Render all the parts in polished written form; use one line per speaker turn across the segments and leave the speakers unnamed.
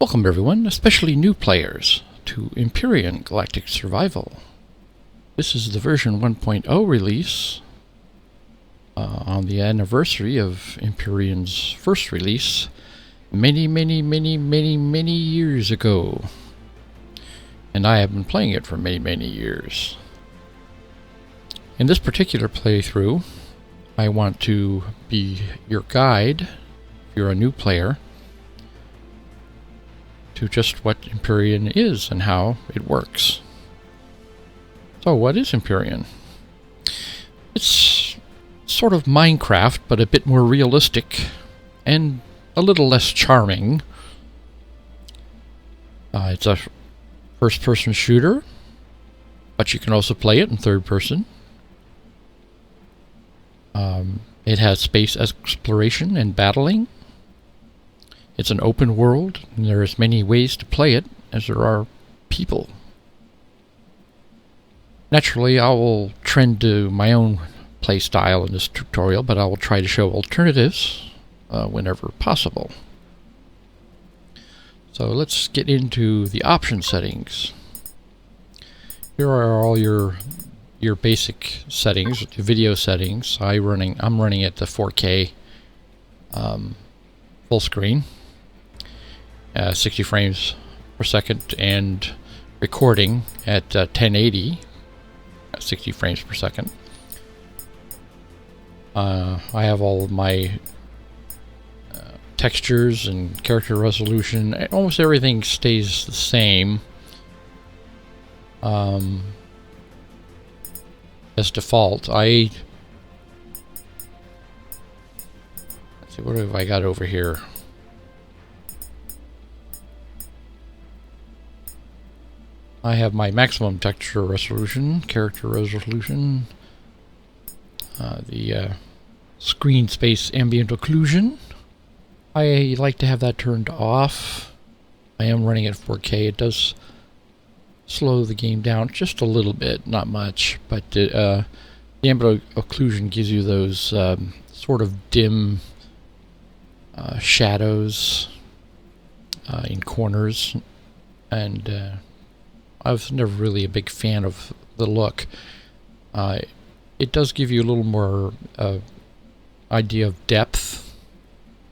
Welcome everyone, especially new players, to Empyrion Galactic Survival. This is the version 1.0 release on the anniversary of Empyrion's first release many years ago. And I have been playing it for many years. In this particular playthrough, I want to be your guide, if you're a new player, to just what Empyrion is and how it works. So what is Empyrion? It's sort of Minecraft, but a bit more realistic and a little less charming. It's a first-person shooter, but you can also play it in third person. It has space exploration and battling. It's an open world, and there is many ways to play it, as there are people. Naturally, I will trend to my own play style in this tutorial, but I will try to show alternatives whenever possible. So let's get into the option settings. Here are all your basic settings, video settings. I'm running at the 4K full screen. 60 frames per second, and recording at 1080 at 60 frames per second. I have all of my textures and character resolution. Almost everything stays the same as default. Let's see, what have I got over here? I have my maximum texture resolution, character resolution, the screen space ambient occlusion. I like to have that turned off. I am running at 4K. It does slow the game down just a little bit, not much, but the ambient occlusion gives you those sort of dim shadows in corners, and I was never really a big fan of the look. It does give you a little more idea of depth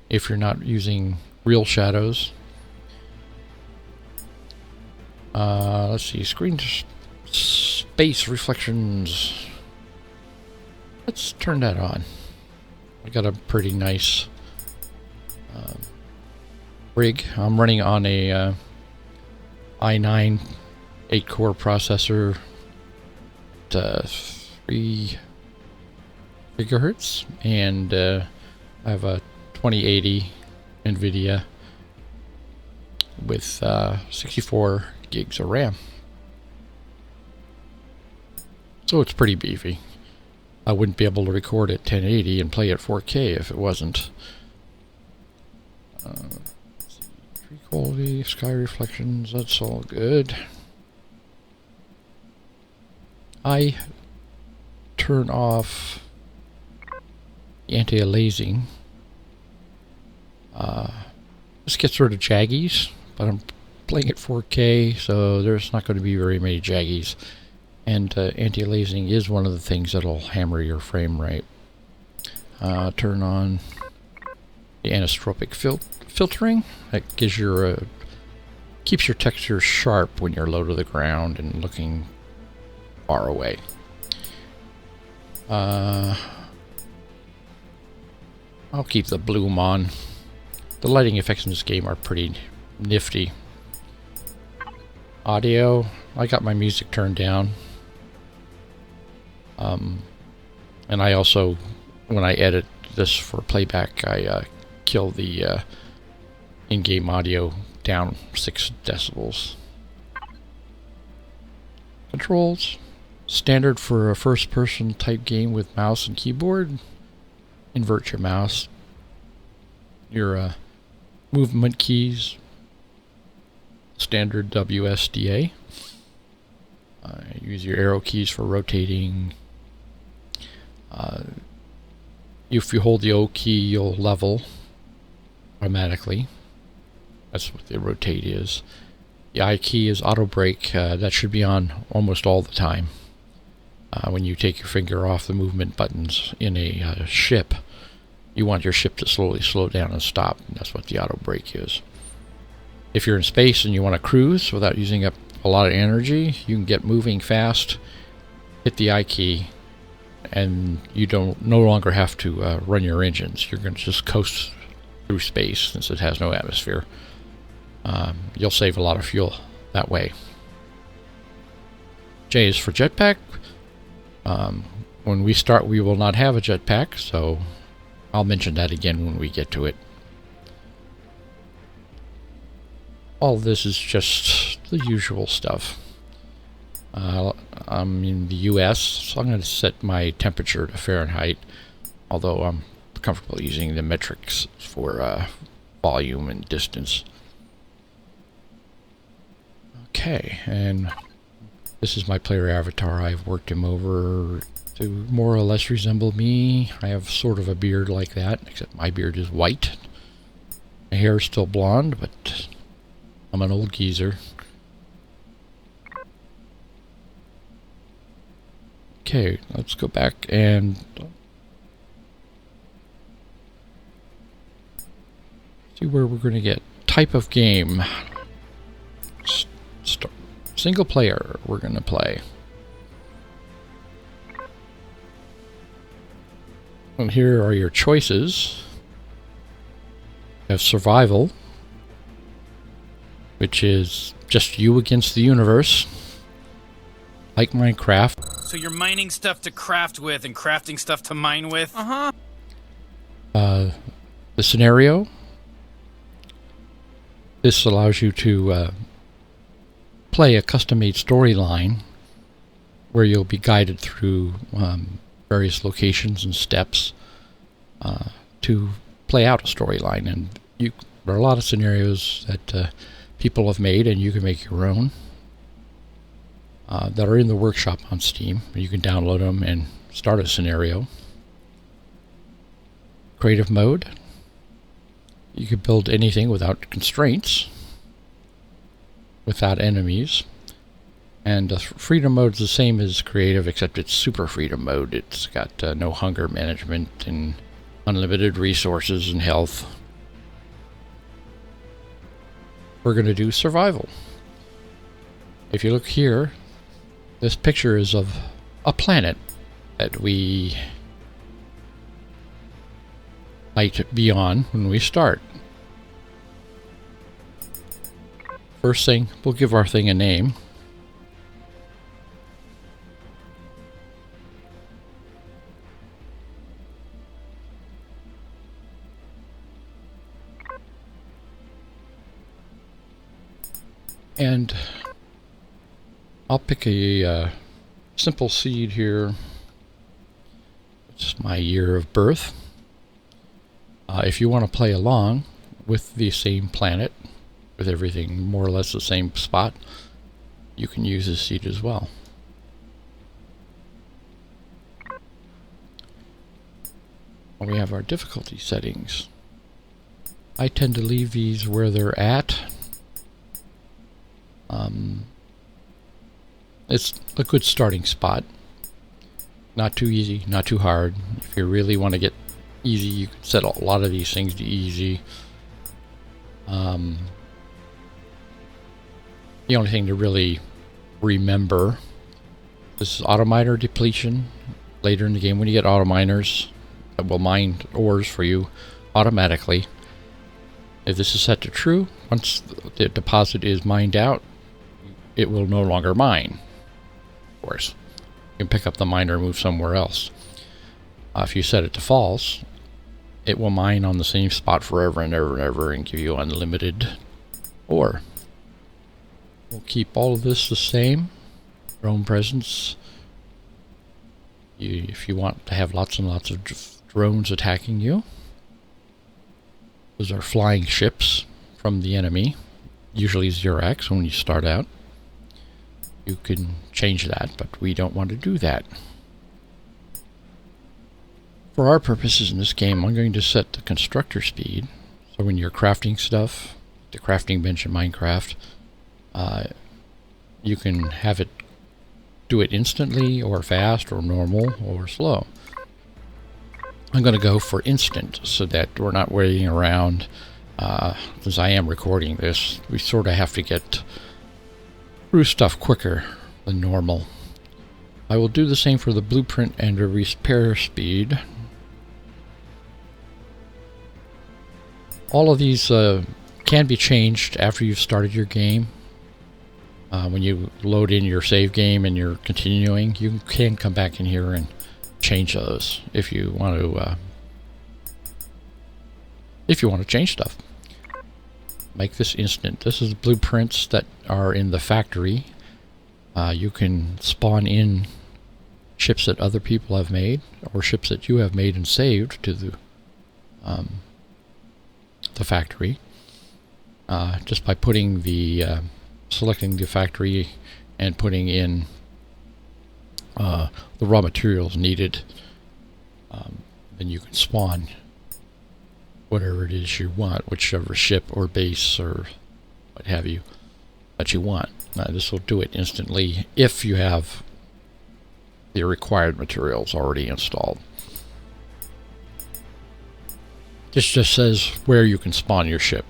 if you're not using real shadows. Let's see, screen space reflections. Let's turn that on. I got a pretty nice rig. I'm running on a i9 8-core processor at 3 gigahertz, and I have a 2080 NVIDIA with 64 gigs of RAM. So it's pretty beefy. I wouldn't be able to record at 1080 and play at 4K if it wasn't. Tree quality, sky reflections, that's all good. I turn off the anti-aliasing. This gets rid of jaggies, but I'm playing at 4K, so there's not going to be very many jaggies. And anti-aliasing is one of the things that'll hammer your frame rate. Turn on the anisotropic filtering. That gives keeps your texture sharp when you're low to the ground and looking far away. I'll keep the bloom on. The lighting effects in this game are pretty nifty. Audio, I got my music turned down. And I also, when I edit this for playback, I kill the in-game audio down 6 decibels. Controls. Standard for a first-person type game with mouse and keyboard. Invert your mouse. Your movement keys. Standard WSDA. Use your arrow keys for rotating. If you hold the O key, you'll level automatically. That's what the rotate is. The I key is auto brake. That should be on almost all the time. When you take your finger off the movement buttons in a ship, you want your ship to slowly slow down and stop. And that's what the auto brake is. If you're in space and you want to cruise without using up a lot of energy, you can get moving fast, hit the I key, and you no longer have to run your engines. You're going to just coast through space since it has no atmosphere. You'll save a lot of fuel that way. J is for jetpack. When we start, we will not have a jetpack, so I'll mention that again when we get to it. All this is just the usual stuff. I'm in the US, so I'm going to set my temperature to Fahrenheit, although I'm comfortable using the metrics for volume and distance. Okay, and this is my player avatar. I've worked him over to more or less resemble me. I have sort of a beard like that, except my beard is white. My hair is still blonde, but I'm an old geezer. Okay, let's go back and see where we're going to get. Type of game. Single player we're going to play. And here are your choices. You have survival, which is just you against the universe, like Minecraft.
So you're mining stuff to craft with and crafting stuff to mine with?
The scenario. This allows you to play a custom-made storyline where you'll be guided through various locations and steps to play out a storyline. And there are a lot of scenarios that people have made, and you can make your own that are in the workshop on Steam. You can download them and start a scenario. Creative mode. You can build anything without constraints, without enemies. And freedom mode is the same as creative, except it's super freedom mode. It's got no hunger management and unlimited resources and health. We're going to do survival. If you look here, this picture is of a planet that we might be on when we start. First thing, we'll give our thing a name. And I'll pick a simple seed here. It's my year of birth. If you want to play along with the same planet, with everything more or less the same spot, you can use this seed as well. We have our difficulty settings. I tend to leave these where they're at. It's a good starting spot. Not too easy, not too hard. If you really want to get easy, you can set a lot of these things to easy. The only thing to really remember, this is auto miner depletion. Later in the game when you get auto miners that will mine ores for you automatically. If this is set to true, once the deposit is mined out, it will no longer mine. Of course, you can pick up the miner and move somewhere else. If you set it to false, it will mine on the same spot forever and ever and ever and give you unlimited ore. We'll keep all of this the same. Drone presence. If you want to have lots and lots of drones attacking you. Those are flying ships from the enemy. Usually Xerax when you start out. You can change that, but we don't want to do that. For our purposes in this game, I'm going to set the constructor speed. So when you're crafting stuff, the crafting bench in Minecraft. You can have it do it instantly or fast or normal or slow. I'm going to go for instant so that we're not waiting around. Since I am recording this, we sort of have to get through stuff quicker than normal. I will do the same for the blueprint and the repair speed. All of these can be changed after you've started your game. When you load in your save game and you're continuing, you can come back in here and change those if you want to change stuff. Make this instant. This is blueprints that are in the factory. You can spawn in ships that other people have made, or ships that you have made and saved to the factory, just by putting the selecting the factory and putting in the raw materials needed. Then you can spawn whatever it is you want, whichever ship or base or what have you that you want. This will do it instantly if you have the required materials already installed. This just says where you can spawn your ship.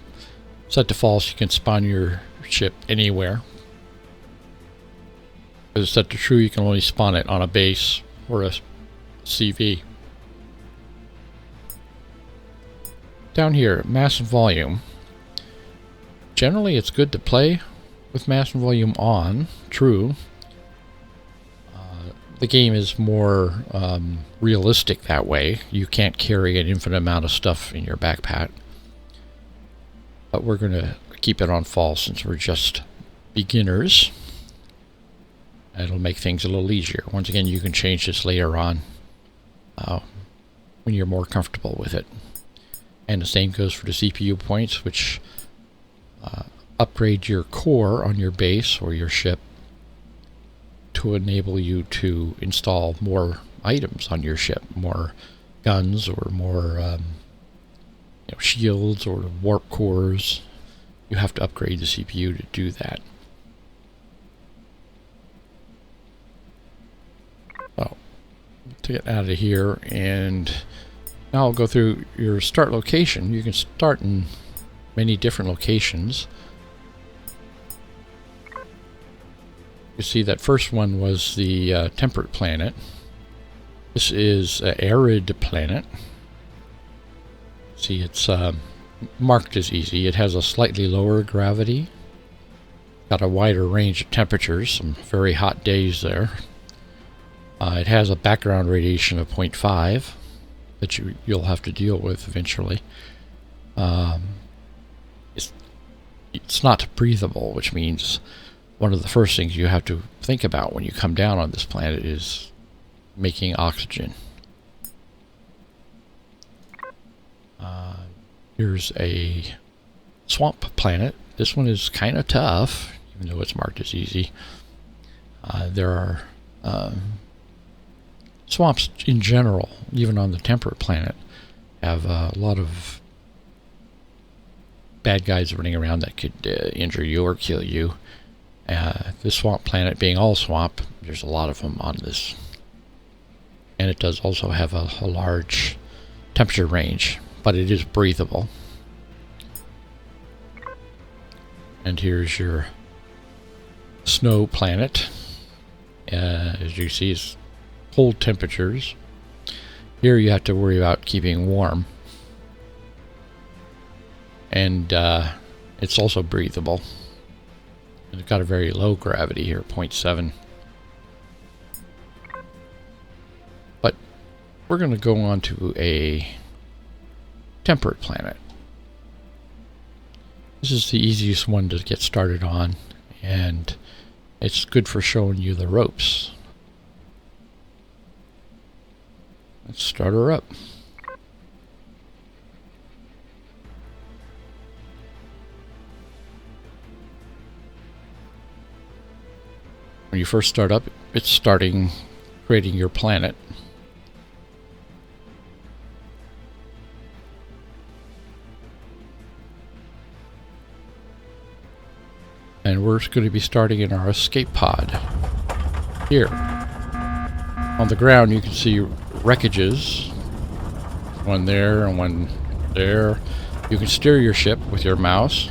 Set to false, you can spawn your ship anywhere. If it's set to true, you can only spawn it on a base or a CV. Down here, mass and volume. Generally, it's good to play with mass and volume on, true. The game is more realistic that way. You can't carry an infinite amount of stuff in your backpack. But we're going to keep it on false since we're just beginners. It'll make things a little easier. Once again, you can change this later on when you're more comfortable with it. And the same goes for the CPU points, which upgrade your core on your base or your ship to enable you to install more items on your ship, more guns or more shields or warp cores. You have to upgrade the CPU to do that. So, to get out of here, and now I'll go through your start location. You can start in many different locations. You see that first one was the temperate planet. This is an arid planet. See, it's marked as easy. It has a slightly lower gravity. Got a wider range of temperatures, some very hot days there. It has a background radiation of 0.5 that you'll have to deal with eventually. It's not breathable, which means one of the first things you have to think about when you come down on this planet is making oxygen. Here's a swamp planet. This one is kind of tough, even though it's marked as easy. There are swamps in general, even on the temperate planet, have a lot of bad guys running around that could injure you or kill you. This swamp planet being all swamp, there's a lot of them on this. And it does also have a large temperature range, but it is breathable. And here's your snow planet. As you see, it's cold temperatures. Here you have to worry about keeping warm. And it's also breathable. And it's got a very low gravity here, 0.7. But we're going to go on to a temperate planet. This is the easiest one to get started on, and it's good for showing you the ropes. Let's start her up. When you first start up, it's creating your planet. And we're going to be starting in our escape pod. Here. On the ground you can see wreckages. One there and one there. You can steer your ship with your mouse.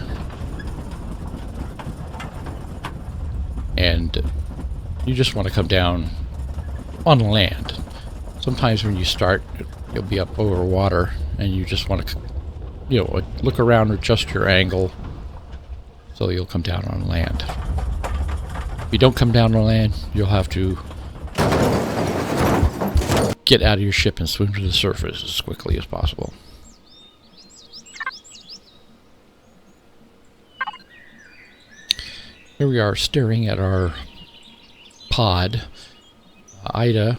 And you just want to come down on land. Sometimes when you start, you'll be up over water and you just want to, you know, look around, adjust your angle so you'll come down on land. If you don't come down on land, you'll have to get out of your ship and swim to the surface as quickly as possible. Here we are staring at our pod. Ida,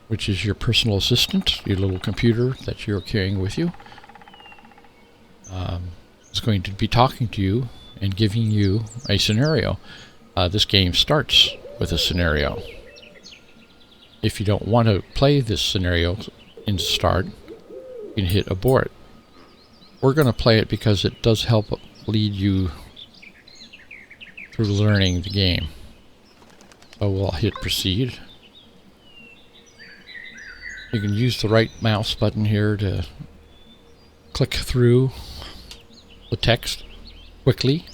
which is your personal assistant, your little computer that you're carrying with you, is going to be talking to you and giving you a scenario. This game starts with a scenario. If you don't want to play this scenario in start, you can hit abort. We're going to play it because it does help lead you through learning the game. So we'll hit proceed. You can use the right mouse button here to click through the text quickly.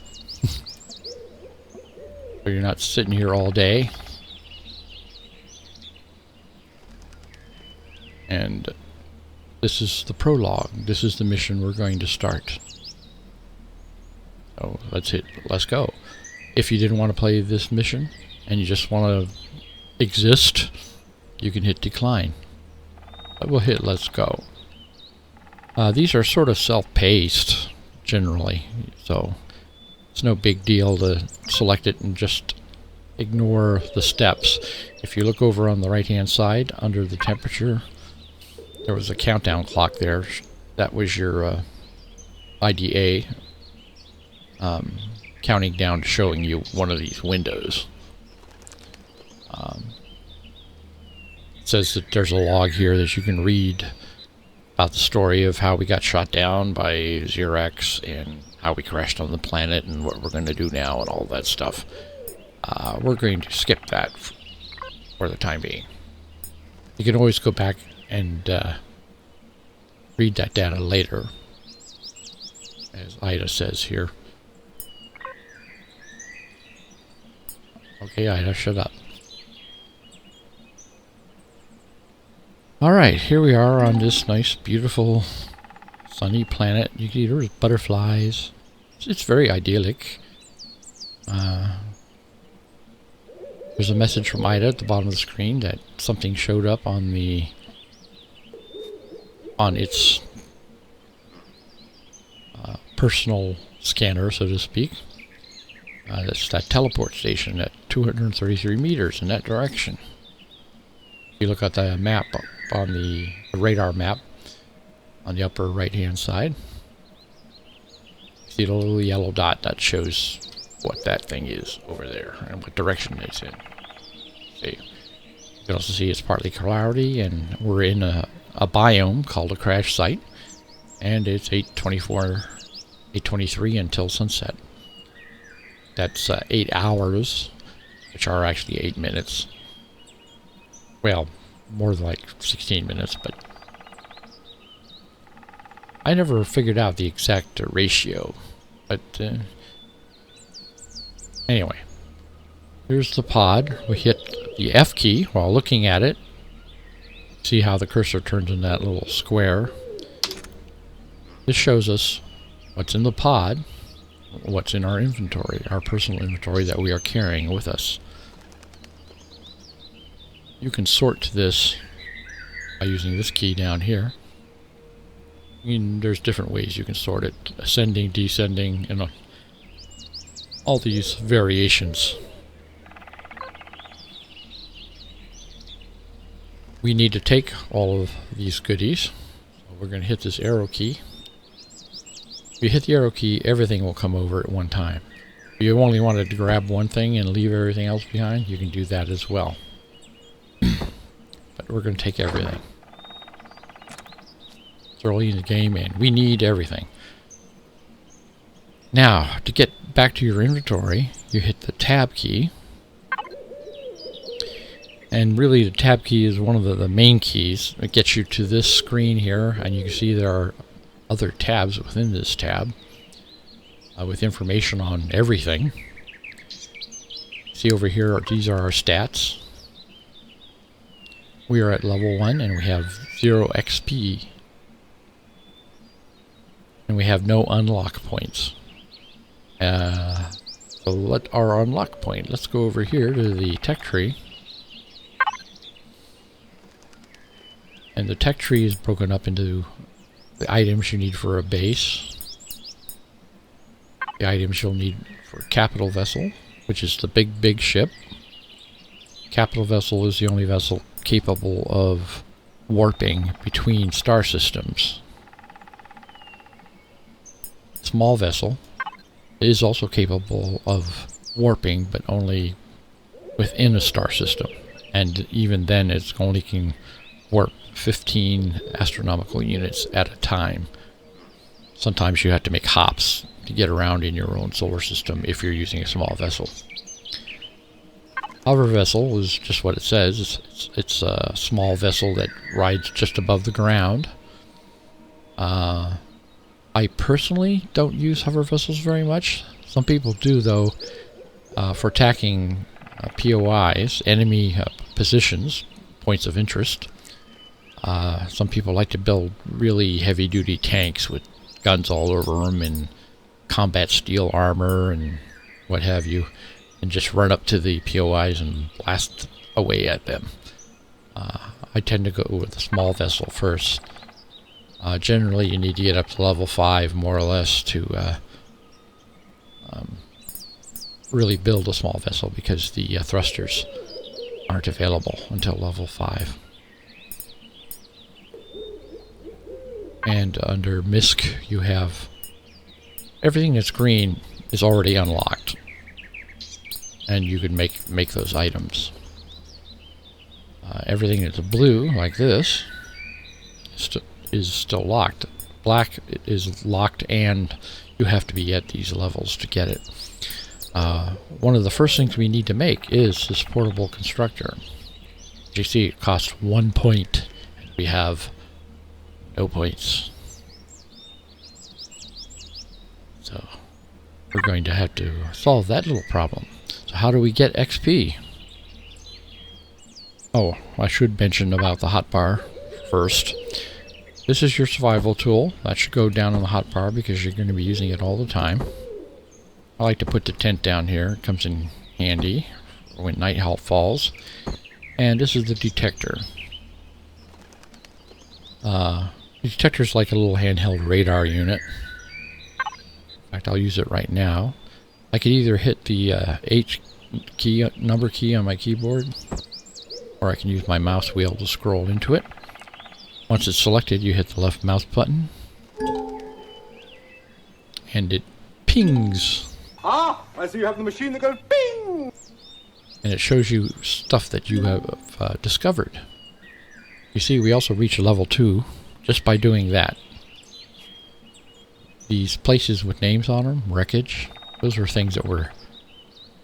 So you're not sitting here all day. And this is the prologue. This is the mission we're going to start. So let's go. If you didn't want to play this mission and you just want to exist, you can hit decline. But we'll hit let's go. These are sort of self-paced generally, so it's no big deal to select it and just ignore the steps. If you look over on the right hand side under the temperature, there was a countdown clock there. That was your IDA counting down, showing you one of these windows. It says that there's a log here that you can read about the story of how we got shot down by Xerox and how we crashed on the planet and what we're going to do now and all that stuff. We're going to skip that for the time being. You can always go back and read that data later, as Ida says here. Okay, Ida, shut up. Alright, here we are on this nice, beautiful, sunny planet. You can see there's butterflies. It's very idyllic. There's a message from Ida at the bottom of the screen that something showed up on its personal scanner, so to speak. That's that teleport station at 233 meters in that direction. If you look at the map on the radar map on the upper right hand side, see the little yellow dot that shows what that thing is over there and what direction it's in. See, you can also see it's partly cloudy, and we're in a biome called a crash site, and it's 8:23 until sunset. That's 8 hours, which are actually 8 minutes. Well, more than like 16 minutes, but I never figured out the exact ratio. But anyway, here's the pod. We hit the F key while looking at it. See how the cursor turns in that little square. This shows us what's in the pod, what's in our inventory, our personal inventory that we are carrying with us. You can sort this by using this key down here. I mean, there's different ways you can sort it. Ascending, descending, and all these variations. We need to take all of these goodies. So we're going to hit this arrow key. If you hit the arrow key, everything will come over at one time. If you only wanted to grab one thing and leave everything else behind, you can do that as well. But we're going to take everything. It's early in the game and we need everything. Now, to get back to your inventory, you hit the tab key. And really the tab key is one of the main keys. It gets you to this screen here, and you can see there are other tabs within this tab with information on everything. See over here, these are our stats. We are at level 1 and we have 0 XP. And we have no unlock points. So what are our unlock point? Let's go over here to the tech tree. And the tech tree is broken up into the items you need for a base. The items you'll need for capital vessel, which is the big ship. Capital vessel is the only vessel capable of warping between star systems. Small vessel is also capable of warping, but only within a star system. And even then, it's only can warp 15 astronomical units at a time. Sometimes you have to make hops to get around in your own solar system if you're using a small vessel. Hover vessel is just what it says. It's a small vessel that rides just above the ground. I personally don't use hover vessels very much. Some people do, though, for attacking POIs, enemy positions, points of interest. Some people like to build really heavy-duty tanks with guns all over them and combat steel armor and what have you, and just run up to the POIs and blast away at them. I tend to go with a small vessel first. Generally, you need to get up to level 5, more or less, to really build a small vessel, because the thrusters aren't available until level 5. And under MISC, you have everything that's green is already unlocked, and you can make those items. Everything that's blue, like this, is still locked. Black is locked, and you have to be at these levels to get it. One of the first things we need to make is this portable constructor. As you see, it costs 1 point, and we have no points. So we're going to have to solve that little problem. So how do we get XP? Oh, I should mention about the hotbar first. This is your survival tool. That should go down on the hotbar because you're going to be using it all the time. I like to put the tent down here. It comes in handy when night falls. And this is the detector. The detector's like a little handheld radar unit. In fact, I'll use it right now. I could either hit the H key, number key on my keyboard, or I can use my mouse wheel to scroll into it. Once it's selected, you hit the left mouse button, and it pings.
Ah, I see you have the machine that goes ping!
And it shows you stuff that you have discovered. You see, we also reach level 2 just by doing that. These places with names on them, wreckage, those were things that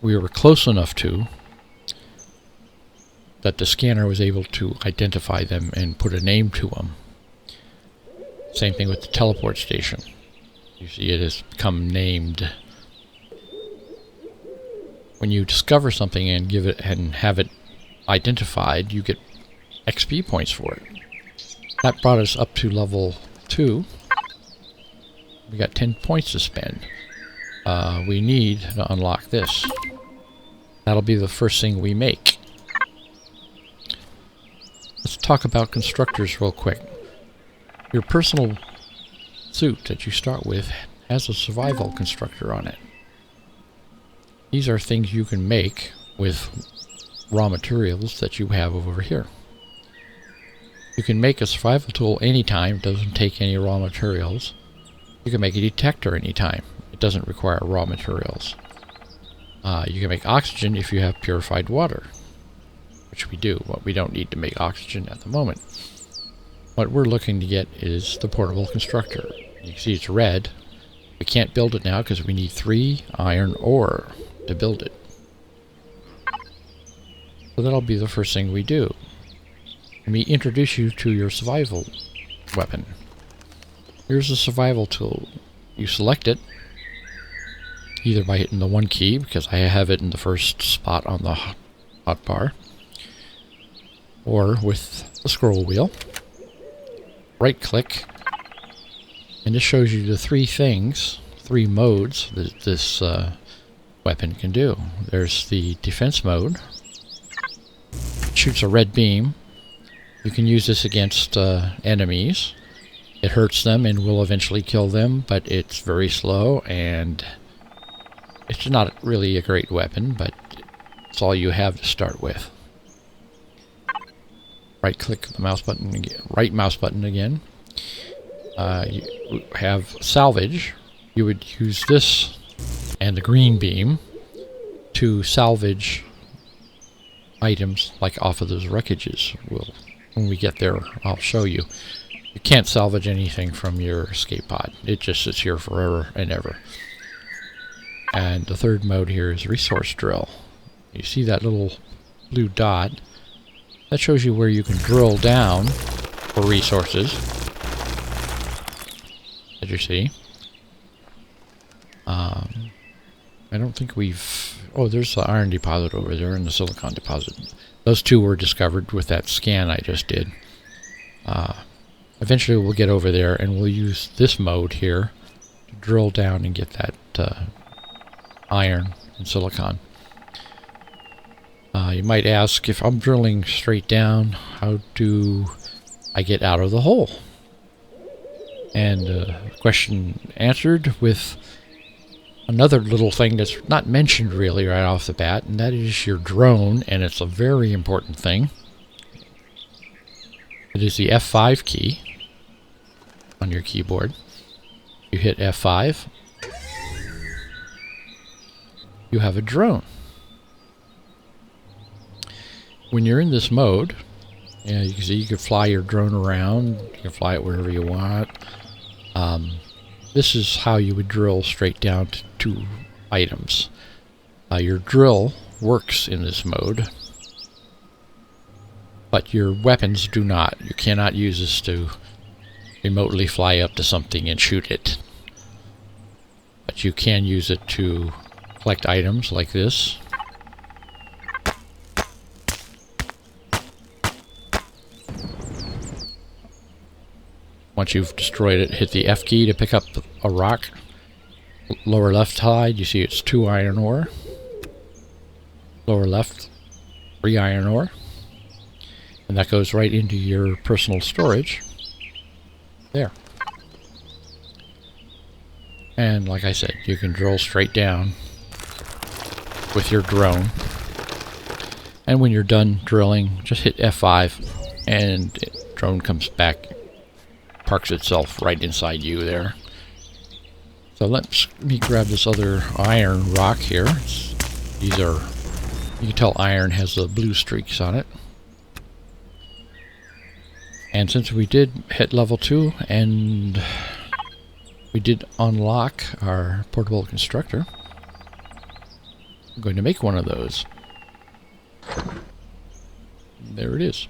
we were close enough to that the scanner was able to identify them and put a name to them. Same thing with the teleport station. You see it has become named. When you discover something and give it and have it identified, you get XP points for it. That brought us up to level 2. We got 10 points to spend. We need to unlock this. That'll be the first thing we make. Let's talk about constructors real quick. Your personal suit that you start with has a survival constructor on it. These are things you can make with raw materials that you have over here. You can make a survival tool anytime. It doesn't take any raw materials. You can make a detector anytime. It doesn't require raw materials. You can make oxygen if you have purified water, which we do, but we don't need to make oxygen at the moment. What we're looking to get is the portable constructor. You can see it's red. We can't build it now because we need 3 iron ore to build it. So that'll be the first thing we do. Let me introduce you to your survival weapon. Here's a survival tool. You select it either by hitting the 1 key, because I have it in the first spot on the hotbar, or with the scroll wheel. Right click, and this shows you the 3 things, 3 modes that this weapon can do. There's the defense mode. It shoots a red beam. You can use this against enemies. It hurts them and will eventually kill them, but it's very slow, and it's not really a great weapon, but it's all you have to start with. Right click the mouse button again, right mouse button again. You have salvage. You would use this and the green beam to salvage items like off of those wreckages. When we get there, I'll show you. You can't salvage anything from your escape pod. It just sits here forever and ever. And the third mode here is resource drill. You see that little blue dot? That shows you where you can drill down for resources. As you see. I don't think we've... Oh, there's the iron deposit over there and the silicon deposit. Those 2 were discovered with that scan I just did. Eventually we'll get over there and we'll use this mode here to drill down and get that iron and silicon. You might ask, if I'm drilling straight down, how do I get out of the hole? And question answered with another little thing that's not mentioned really right off the bat, and that is your drone, and it's a very important thing. It is the F5 key on your keyboard. You hit F5, you have a drone. When you're in this mode, you can see you can fly your drone around, you can fly it wherever you want. This is how you would drill straight down to 2 items. Your drill works in this mode, but your weapons do not. You cannot use this to remotely fly up to something and shoot it. But you can use it to collect items like this. Once you've destroyed it, hit the F key to pick up a rock. Lower left side, you see it's 2 iron ore. Lower left, 3 iron ore. And that goes right into your personal storage. There. And like I said, you can drill straight down with your drone. And when you're done drilling, just hit F5 and the drone comes back, parks itself right inside you there. So let me grab this other iron rock here. These are, you can tell iron has the blue streaks on it. And since we did hit level 2 and we did unlock our portable constructor, I'm going to make one of those. There it is.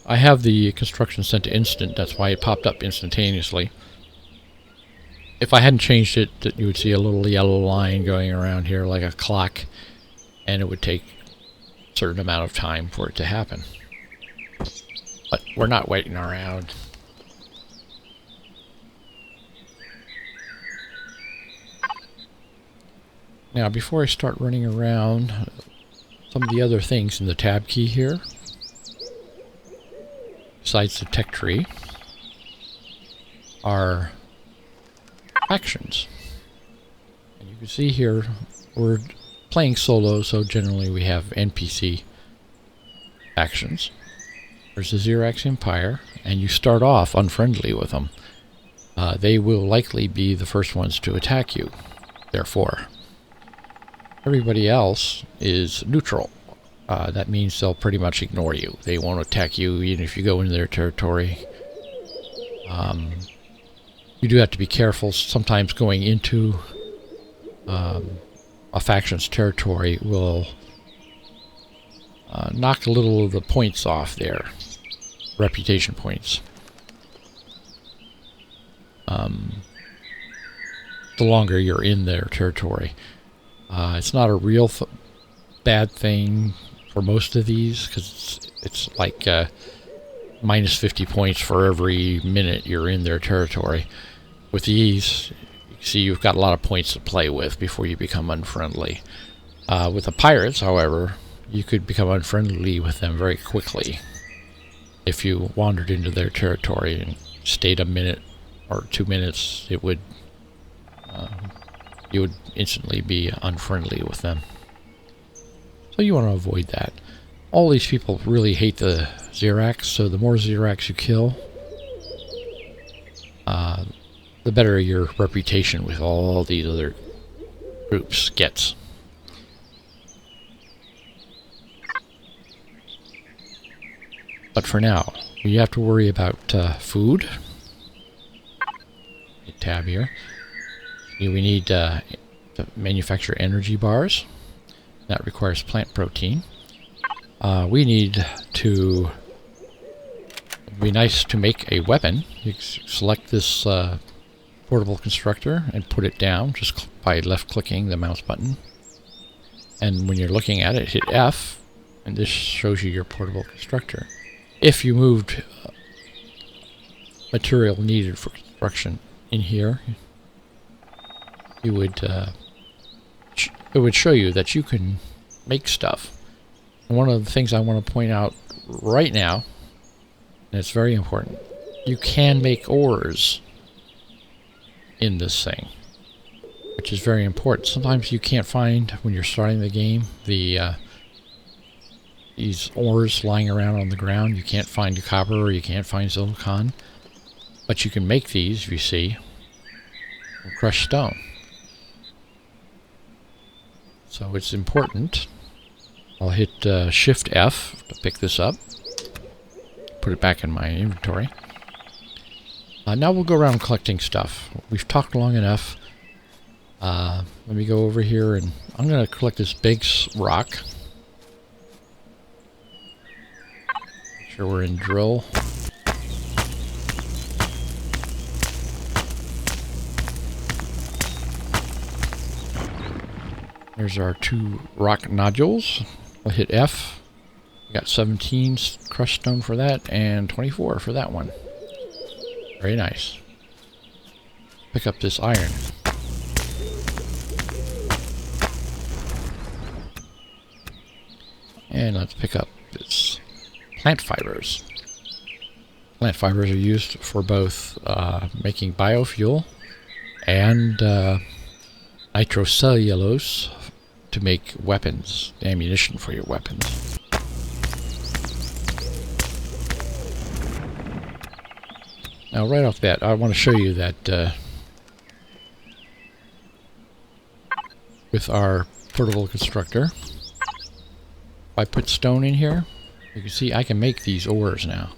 I have the construction set to instant, that's why it popped up instantaneously. If I hadn't changed it, you would see a little yellow line going around here like a clock, and it would take a certain amount of time for it to happen. But we're not waiting around. Now, before I start running around, some of the other things in the tab key here, besides the tech tree, are factions. And you can see here, we're playing solo, so generally we have NPC factions. There's the Xerax Empire, and you start off unfriendly with them. They will likely be the first ones to attack you, therefore. Everybody else is neutral. That means they'll pretty much ignore you. They won't attack you even if you go into their territory. You do have to be careful. Sometimes going into a faction's territory will knock a little of the points off there. Reputation points. The longer you're in their territory. It's not a real bad thing for most of these, because it's like minus 50 points for every minute you're in their territory. With these, you see you've got a lot of points to play with before you become unfriendly. With the pirates, however, you could become unfriendly with them very quickly. If you wandered into their territory and stayed a minute or 2 minutes, it would you would instantly be unfriendly with them. So you want to avoid that. All these people really hate the Xerax, so the more Xerax you kill, the better your reputation with all these other groups gets. But for now, you have to worry about food. Tab here. We need to manufacture energy bars. That requires plant protein. We need to... It'd be nice to make a weapon. You select this portable constructor and put it down just by left-clicking the mouse button. And when you're looking at it, hit F, and this shows you your portable constructor. If you moved material needed for construction in here, you would it would show you that you can make stuff. And one of the things I want to point out right now, and it's very important, you can make ores in this thing, which is very important. Sometimes you can't find, when you're starting the game, these ores lying around on the ground. You can't find copper or you can't find silicon, but you can make these, you see, from crushed stone. So it's important. I'll hit Shift F to pick this up, put it back in my inventory. Now we'll go around collecting stuff. We've talked long enough. Let me go over here, and I'm going to collect this big rock. Make sure we're in drill. There's our 2 rock nodules. I'll hit F. We got 17 crushed stone for that, and 24 for that one. Very nice. Pick up this iron. And let's pick up this plant fibers. Plant fibers are used for both making biofuel and nitrocellulose to make weapons, ammunition for your weapons. Now, right off the bat, I want to show you that with our portable constructor, if I put stone in here, you can see I can make these ores now.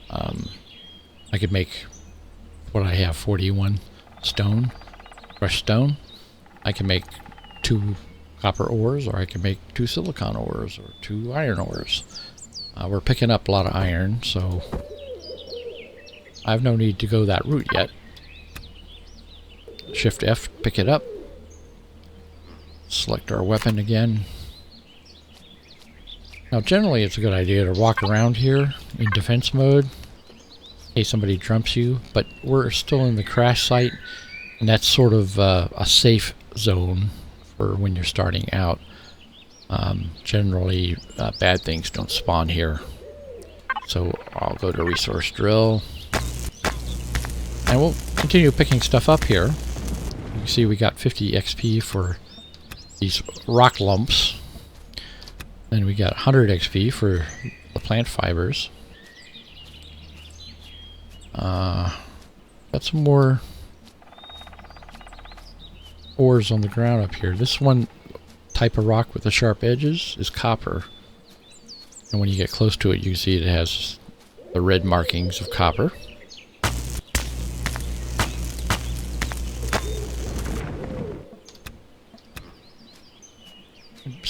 I could make what I have, 41 stone, crushed stone. I can make 2 copper ores, or I can make 2 silicon ores, or 2 iron ores. We're picking up a lot of iron, so I have no need to go that route yet. Shift F, pick it up. Select our weapon again. Now generally it's a good idea to walk around here in defense mode in case somebody jumps you, but we're still in the crash site, and that's sort of a safe zone for when you're starting out. Generally bad things don't spawn here. So I'll go to resource drill. And we'll continue picking stuff up here. You can see we got 50 XP for these rock lumps. And we got 100 XP for the plant fibers. Got some more ores on the ground up here. This one type of rock with the sharp edges is copper. And when you get close to it, you can see it has the red markings of copper.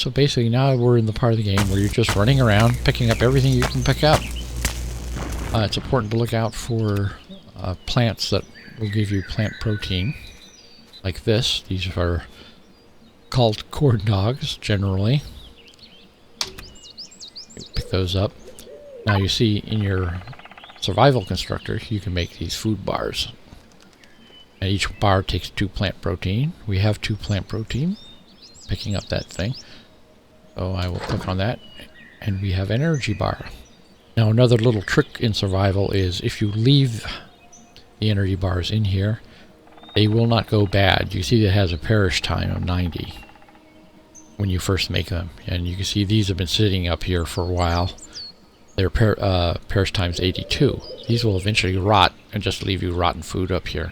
So basically now we're in the part of the game where you're just running around picking up everything you can pick up. It's important to look out for plants that will give you plant protein, like this. These are called corn dogs generally. Pick those up. Now you see in your survival constructor you can make these food bars. And each bar takes 2 plant protein. We have 2 plant protein. Picking up that thing. So I will click on that and we have an energy bar. Now another little trick in survival is if you leave the energy bars in here, they will not go bad. You see it has a perish time of 90 when you first make them. And you can see these have been sitting up here for a while. Their perish time is 82. These will eventually rot and just leave you rotten food up here.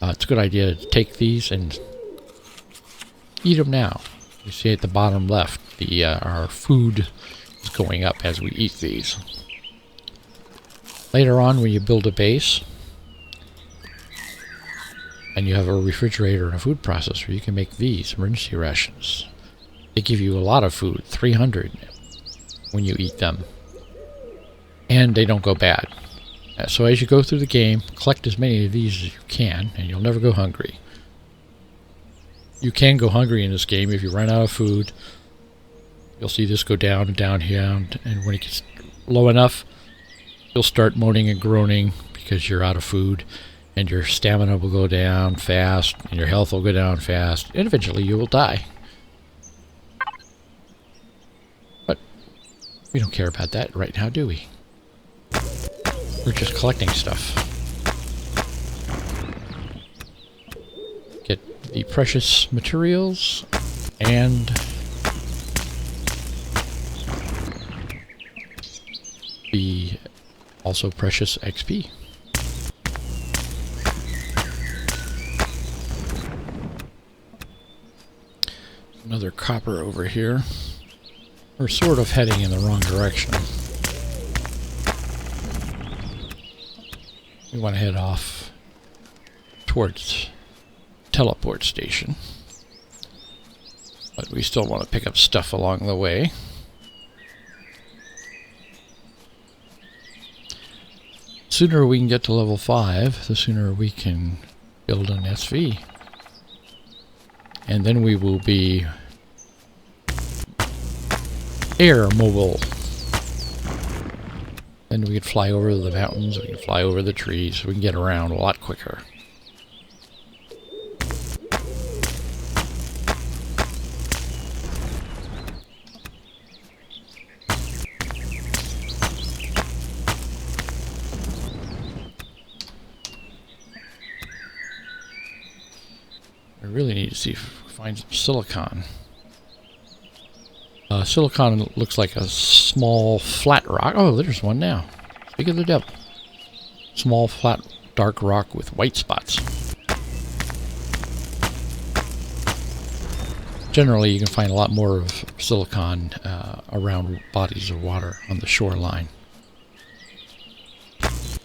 It's a good idea to take these and eat them now. You see at the bottom left, our food is going up as we eat these. Later on, when you build a base and you have a refrigerator and a food processor, you can make these emergency rations. They give you a lot of food, 300 when you eat them, and they don't go bad. So as you go through the game, collect as many of these as you can, and you'll never go hungry. You can go hungry in this game if you run out of food. You'll see this go down and down here, and when it gets low enough, you'll start moaning and groaning because you're out of food, and your stamina will go down fast, and your health will go down fast, and eventually you will die. But we don't care about that right now, do we? We're just collecting stuff. Get the precious materials and the also precious XP. Another copper over here. We're sort of heading in the wrong direction. We want to head off towards teleport station, but we still want to pick up stuff along the way. The sooner we can get to level 5, the sooner we can build an SV. And then we will be air mobile. Then we can fly over the mountains, we can fly over the trees, we can get around a lot quicker. I really need to see if we find some silicon. Silicon looks like a small flat rock. Oh, there's one now. Speak of the devil. Small flat dark rock with white spots. Generally, you can find a lot more of silicon around bodies of water on the shoreline. Let's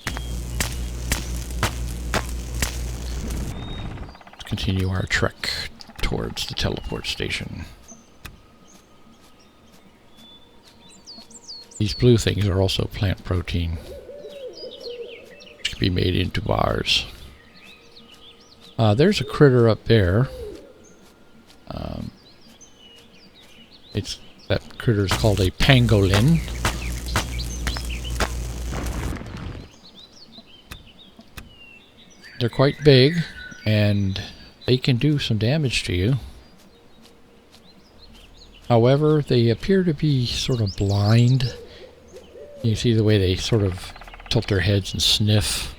continue our trek towards the teleport station. These blue things are also plant protein, which can be made into bars. There's a critter up there. That critter is called a pangolin. They're quite big, and they can do some damage to you. However, they appear to be sort of blind. You see the way they sort of tilt their heads and sniff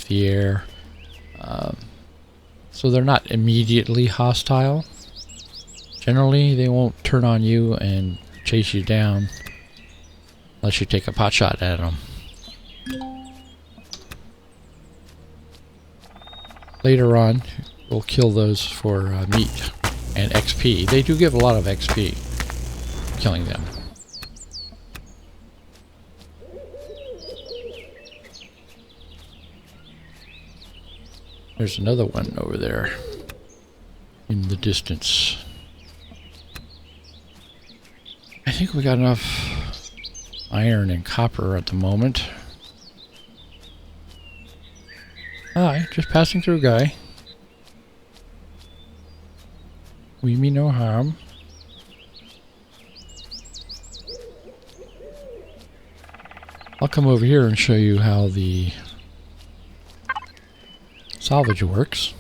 the air. So they're not immediately hostile. Generally, they won't turn on you and chase you down unless you take a pot shot at them. Later on, we'll kill those for meat and XP. They do give a lot of XP, killing them. There's another one over there in the distance. think we got enough iron and copper at the moment. Hi, just passing through, guy. We mean no harm. I'll come over here and show you how the salvage works.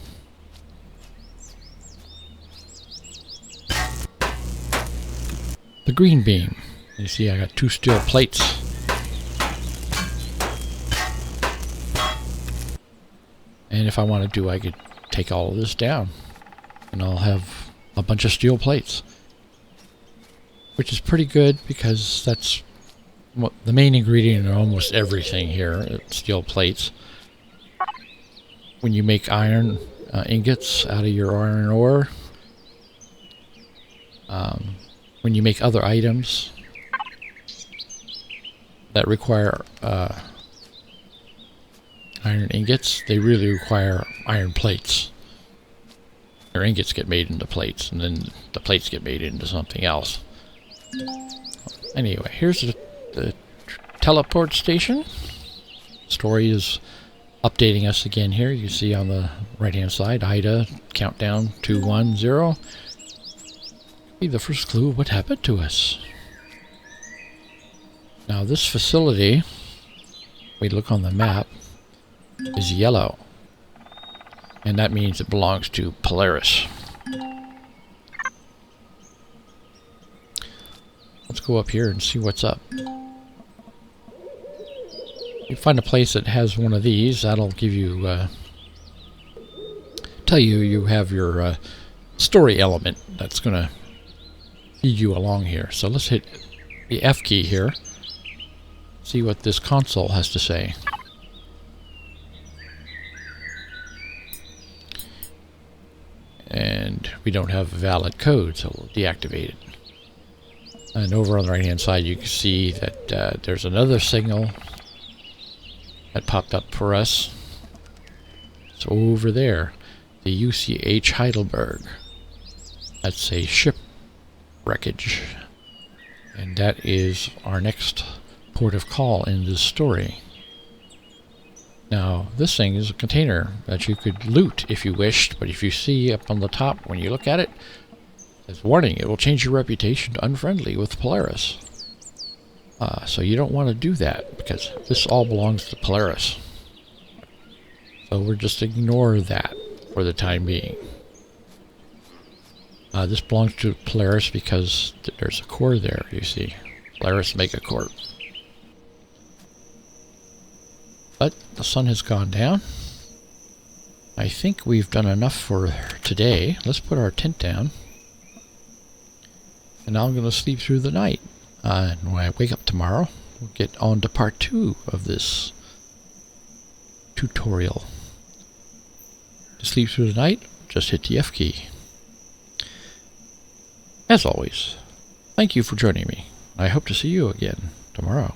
The green beam. You see I got 2 steel plates. And if I wanted to, I could take all of this down. And I'll have a bunch of steel plates. Which is pretty good because that's the main ingredient in almost everything here, steel plates. When you make iron ingots out of your iron ore, when you make other items that require iron ingots, they really require iron plates. Their ingots get made into plates, and then the plates get made into something else. Anyway, here's the teleport station. Story is updating us again here. You see on the right hand side, IDA countdown 210. Be the first clue of what happened to us. Now this facility, we look on the map, is yellow. And that means it belongs to Polaris. Let's go up here and see what's up. You find a place that has one of these, that'll give you, tell you you have your story element that's going to feed you along here. So let's hit the F key here, see what this console has to say. And we don't have valid code, so we'll deactivate it. And over on the right hand side you can see that there's another signal that popped up for us. It's over there, the UCH Heidelberg. That's a ship wreckage, and that is our next port of call in this story. Now this thing is a container that you could loot if you wished, but if you see up on the top when you look at it, it's warning, it will change your reputation to unfriendly with Polaris. So you don't want to do that because this all belongs to Polaris. So we're just ignore that for the time being. This belongs to Polaris because there's a core there, you see. Polaris Megacorp. But the sun has gone down. I think we've done enough for today. Let's put our tent down. And now I'm going to sleep through the night. And when I wake up tomorrow, we'll get on to part 2 of this tutorial. To sleep through the night, just hit the F key. As always, thank you for joining me. I hope to see you again tomorrow.